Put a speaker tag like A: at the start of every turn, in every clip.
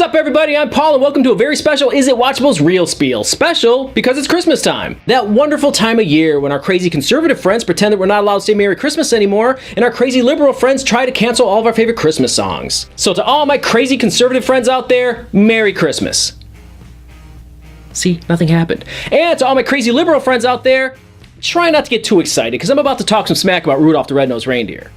A: up, everybody? I'm Paul, and welcome to a very special Is It Watchable's Real Spiel. Special because it's Christmas time. That wonderful time of year when our crazy conservative friends pretend that we're not allowed to say Merry Christmas anymore, and our crazy liberal friends try to cancel all of our favorite Christmas songs. So to all my crazy conservative friends out there, Merry Christmas. See, nothing happened. And to all my crazy liberal friends out there, try not to get too excited, because I'm about to talk some smack about Rudolph the Red-Nosed Reindeer.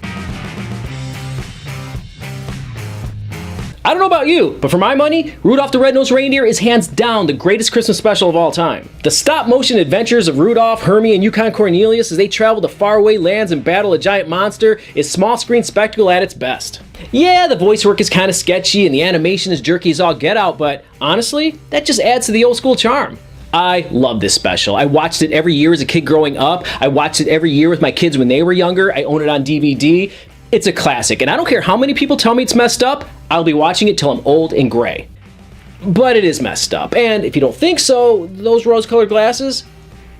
A: I don't know about you, but for my money, Rudolph the Red-Nosed Reindeer is hands down the greatest Christmas special of all time. The stop-motion adventures of Rudolph, Hermie, and Yukon Cornelius as they travel to faraway lands and battle a giant monster is small-screen spectacle at its best. Yeah, the voice work is kind of sketchy and the animation is jerky as all get out, but honestly, that just adds to the old-school charm. I love this special. I watched it every year as a kid growing up. I watched it every year with my kids when they were younger. I own it on DVD. It's a classic, and I don't care how many people tell me it's messed up, I'll be watching it till I'm old and gray. But it is messed up, and if you don't think so, those rose-colored glasses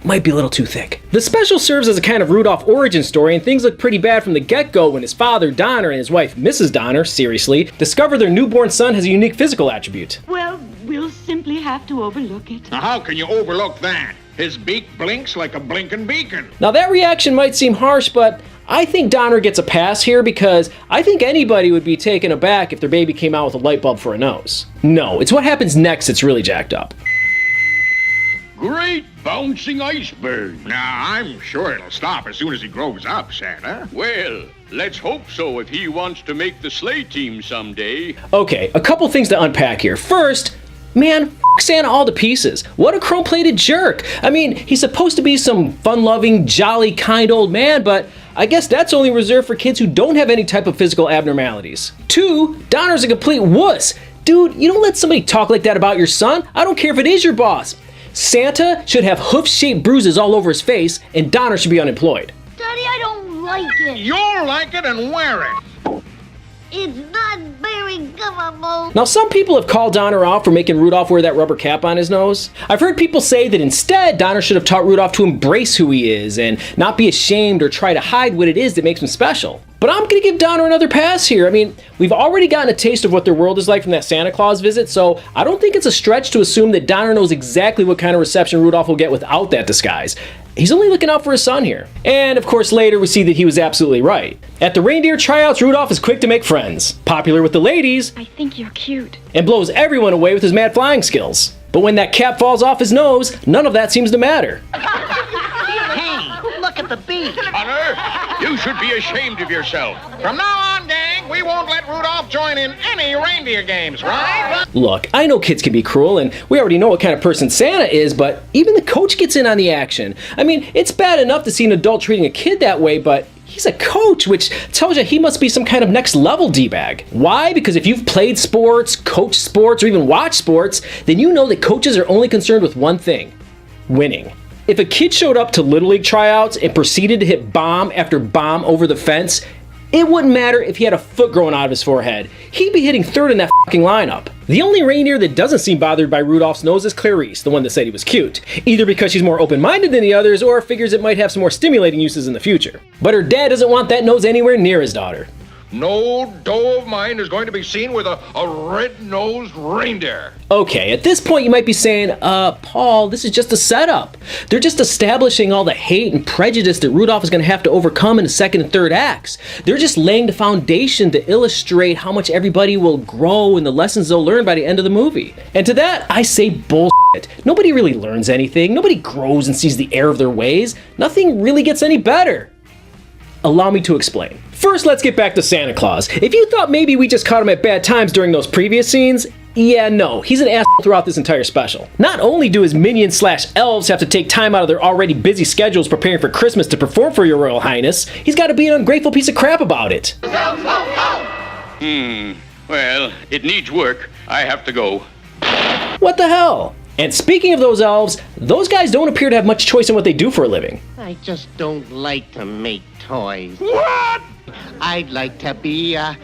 A: might be a little too thick. The special serves as a kind of Rudolph origin story, and things look pretty bad from the get-go when his father, Donner, and his wife, Mrs. Donner, seriously, discover their newborn son has a unique physical attribute.
B: Well, we'll simply have to overlook it.
C: Now, how can you overlook that? His beak blinks like a blinking beacon.
A: Now that reaction might seem harsh, but I think Donner gets a pass here because I think anybody would be taken aback if their baby came out with a light bulb for a nose. No, it's what happens next that's really jacked up.
C: Great bouncing iceberg. Now, I'm sure it'll stop as soon as he grows up, Santa.
D: Well, let's hope so if he wants to make the sleigh team someday.
A: Okay, a couple things to unpack here. First, man, f*** Santa all to pieces. What a chrome-plated jerk. I mean, he's supposed to be some fun-loving, jolly, kind old man, but I guess that's only reserved for kids who don't have any type of physical abnormalities. 2, Donner's a complete wuss. Dude, you don't let somebody talk like that about your son. I don't care if it is your boss. Santa should have hoof-shaped bruises all over his face, and Donner should be unemployed.
E: Daddy, I don't like it.
C: You'll like it and wear it.
E: It's not very comfortable.
A: Now, some people have called Donner out for making Rudolph wear that rubber cap on his nose. I've heard people say that instead, Donner should have taught Rudolph to embrace who he is and not be ashamed or try to hide what it is that makes him special. But I'm gonna give Donner another pass here. I mean, we've already gotten a taste of what their world is like from that Santa Claus visit, so I don't think it's a stretch to assume that Donner knows exactly what kind of reception Rudolph will get without that disguise. He's only looking out for his son here. And of course later we see that he was absolutely right. At the reindeer tryouts, Rudolph is quick to make friends, popular with the ladies,
B: I think you're cute.
A: and blows everyone away with his mad flying skills. But when that cap falls off his nose, none of that seems to matter.
E: Hey, look at the beak.
D: Honor, you should be ashamed of yourself.
C: From now on, gang, we won't let Rudolph join in any reindeer games, right?
A: Look, I know kids can be cruel, and we already know what kind of person Santa is, but even the coach gets in on the action. I mean, it's bad enough to see an adult treating a kid that way, but he's a coach, which tells you he must be some kind of next-level D-bag. Why? Because if you've played sports, coached sports, or even watched sports, then you know that coaches are only concerned with one thing: winning. If a kid showed up to Little League tryouts and proceeded to hit bomb after bomb over the fence, it wouldn't matter if he had a foot growing out of his forehead. He'd be hitting third in that fucking lineup. The only reindeer that doesn't seem bothered by Rudolph's nose is Clarice, the one that said he was cute. Either because she's more open-minded than the others, or figures it might have some more stimulating uses in the future. But her dad doesn't want that nose anywhere near his daughter.
C: No doe of mine is going to be seen with a red-nosed reindeer.
A: Okay, at this point you might be saying, Paul, this is just a setup. They're just establishing all the hate and prejudice that Rudolph is going to have to overcome in the second and third acts. They're just laying the foundation to illustrate how much everybody will grow and the lessons they'll learn by the end of the movie. And to that, I say bullshit. Nobody really learns anything. Nobody grows and sees the error of their ways. Nothing really gets any better. Allow me to explain. First, let's get back to Santa Claus. If you thought maybe we just caught him at bad times during those previous scenes, yeah, no, he's an asshole throughout this entire special. Not only do his minions/elves have to take time out of their already busy schedules preparing for Christmas to perform for your Royal Highness, he's got to be an ungrateful piece of crap about it.
D: Well, it needs work. I have to go.
A: What the hell? And speaking of those elves, those guys don't appear to have much choice in what they do for a living.
F: I just don't like to make toys.
C: What?
F: I'd like to be a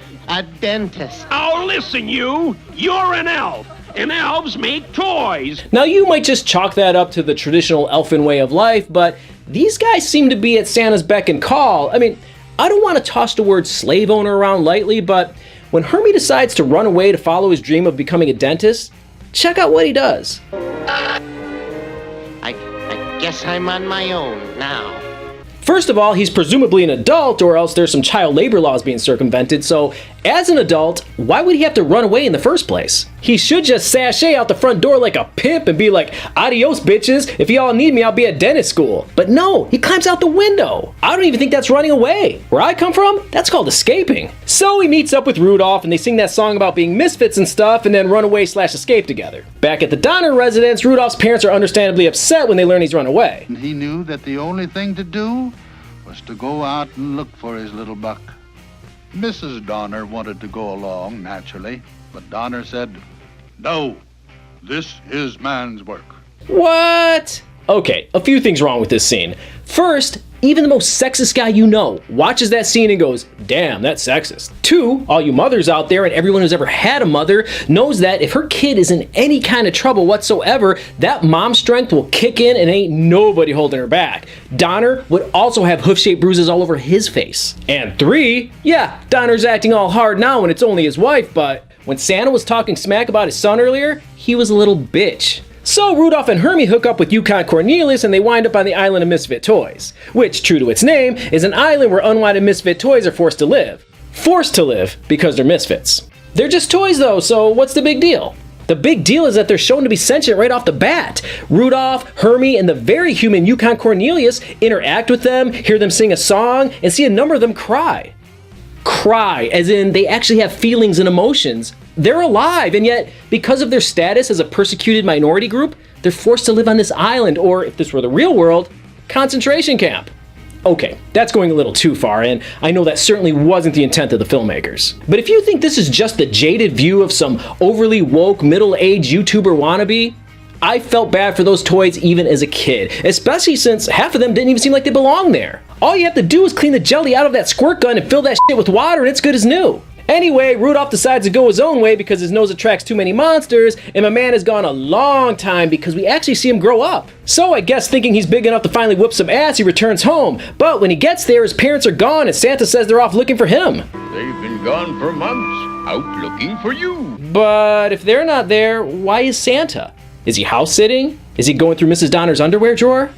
F: dentist.
G: Oh, listen, you. You're an elf, and elves make toys.
A: Now you might just chalk that up to the traditional elfin way of life, but these guys seem to be at Santa's beck and call. I mean, I don't want to toss the word slave owner around lightly, but when Hermie decides to run away to follow his dream of becoming a dentist, check out what he does.
F: I guess I'm on my own now.
A: First of all, he's presumably an adult, or else there's some child labor laws being circumvented, so as an adult, why would he have to run away in the first place? He should just sashay out the front door like a pimp and be like, adios bitches, if y'all need me, I'll be at dentist school. But no, he climbs out the window. I don't even think that's running away. Where I come from, that's called escaping. So he meets up with Rudolph and they sing that song about being misfits and stuff and then run away / escape together. Back at the Donner residence, Rudolph's parents are understandably upset when they learn he's run away.
H: He knew that the only thing to do was to go out and look for his little buck. Mrs. Donner wanted to go along, naturally, but Donner said, "No, this is man's work."
A: What? Okay, a few things wrong with this scene. First, even the most sexist guy you know watches that scene and goes, damn, that's sexist. 2, all you mothers out there and everyone who's ever had a mother knows that if her kid is in any kind of trouble whatsoever, that mom strength will kick in and ain't nobody holding her back. Donner would also have hoof-shaped bruises all over his face. And 3, yeah, Donner's acting all hard now when it's only his wife, but when Santa was talking smack about his son earlier, he was a little bitch. So Rudolph and Hermie hook up with Yukon Cornelius and they wind up on the island of Misfit Toys, which, true to its name, is an island where unwanted misfit toys are forced to live. Forced to live because they're misfits. They're just toys though, so what's the big deal? The big deal is that they're shown to be sentient right off the bat. Rudolph, Hermie, and the very human Yukon Cornelius interact with them, hear them sing a song, and see a number of them cry. Cry, as in they actually have feelings and emotions. They're alive, and yet, because of their status as a persecuted minority group, they're forced to live on this island, or if this were the real world, concentration camp. Okay, that's going a little too far, and I know that certainly wasn't the intent of the filmmakers. But if you think this is just the jaded view of some overly woke, middle-aged YouTuber wannabe, I felt bad for those toys even as a kid, especially since half of them didn't even seem like they belonged there. All you have to do is clean the jelly out of that squirt gun and fill that shit with water and it's good as new. Anyway, Rudolph decides to go his own way because his nose attracts too many monsters, and my man is gone a long time because we actually see him grow up. So I guess thinking he's big enough to finally whip some ass, he returns home. But when he gets there, his parents are gone and Santa says they're off looking for him.
D: They've been gone for months, out looking for you.
A: But if they're not there, why is Santa? Is he house sitting? Is he going through Mrs. Donner's underwear drawer?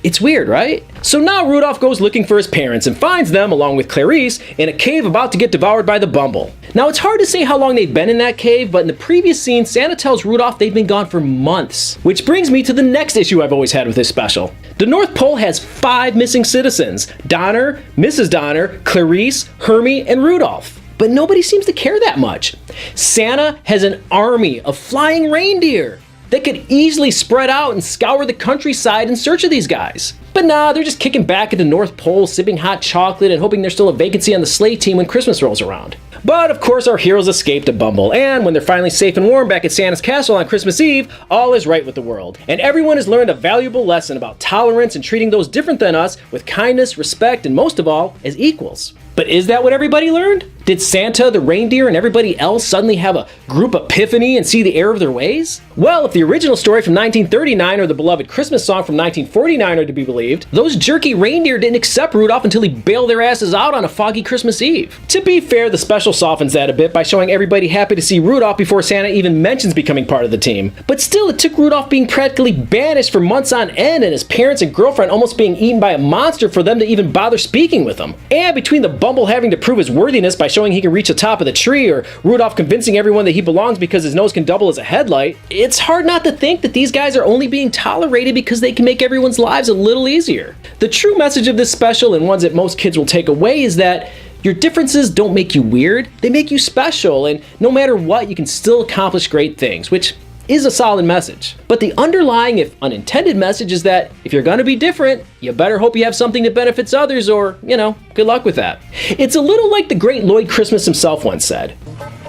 A: It's weird, right? So now Rudolph goes looking for his parents and finds them, along with Clarice, in a cave about to get devoured by the Bumble. Now it's hard to say how long they've been in that cave, but in the previous scene, Santa tells Rudolph they've been gone for months. Which brings me to the next issue I've always had with this special. The North Pole has 5 missing citizens: Donner, Mrs. Donner, Clarice, Hermie, and Rudolph. But nobody seems to care that much. Santa has an army of flying reindeer that could easily spread out and scour the countryside in search of these guys. But nah, they're just kicking back at the North Pole, sipping hot chocolate and hoping there's still a vacancy on the sleigh team when Christmas rolls around. But of course our heroes escape to Bumble, and when they're finally safe and warm back at Santa's castle on Christmas Eve, all is right with the world. And everyone has learned a valuable lesson about tolerance and treating those different than us with kindness, respect, and most of all, as equals. But is that what everybody learned? Did Santa, the reindeer, and everybody else suddenly have a group epiphany and see the error of their ways? Well, if the original story from 1939 or the beloved Christmas song from 1949 are to be believed, those jerky reindeer didn't accept Rudolph until he bailed their asses out on a foggy Christmas Eve. To be fair, the special softens that a bit by showing everybody happy to see Rudolph before Santa even mentions becoming part of the team. But still, it took Rudolph being practically banished for months on end and his parents and girlfriend almost being eaten by a monster for them to even bother speaking with him. And between the Bumble having to prove his worthiness by showing he can reach the top of the tree, or Rudolph convincing everyone that he belongs because his nose can double as a headlight, it's hard not to think that these guys are only being tolerated because they can make everyone's lives a little easier. The true message of this special, and ones that most kids will take away, is that your differences don't make you weird, they make you special, and no matter what, you can still accomplish great things, which is a solid message. But the underlying, if unintended, message is that if you're gonna be different, you better hope you have something that benefits others, or, you know, good luck with that. It's a little like the great Lloyd Christmas himself once said.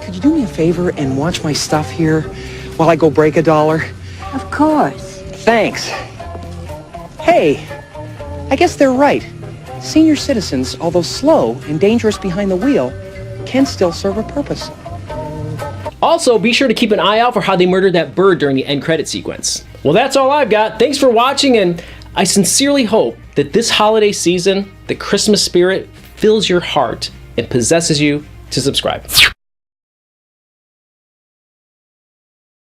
I: Could you do me a favor and watch my stuff here while I go break $1?
B: Of course.
I: Thanks. Hey, I guess they're right. Senior citizens, although slow and dangerous behind the wheel, can still serve a purpose.
A: Also, be sure to keep an eye out for how they murdered that bird during the end credit sequence. Well, that's all I've got. Thanks for watching, and I sincerely hope that this holiday season, the Christmas spirit fills your heart and possesses you to subscribe.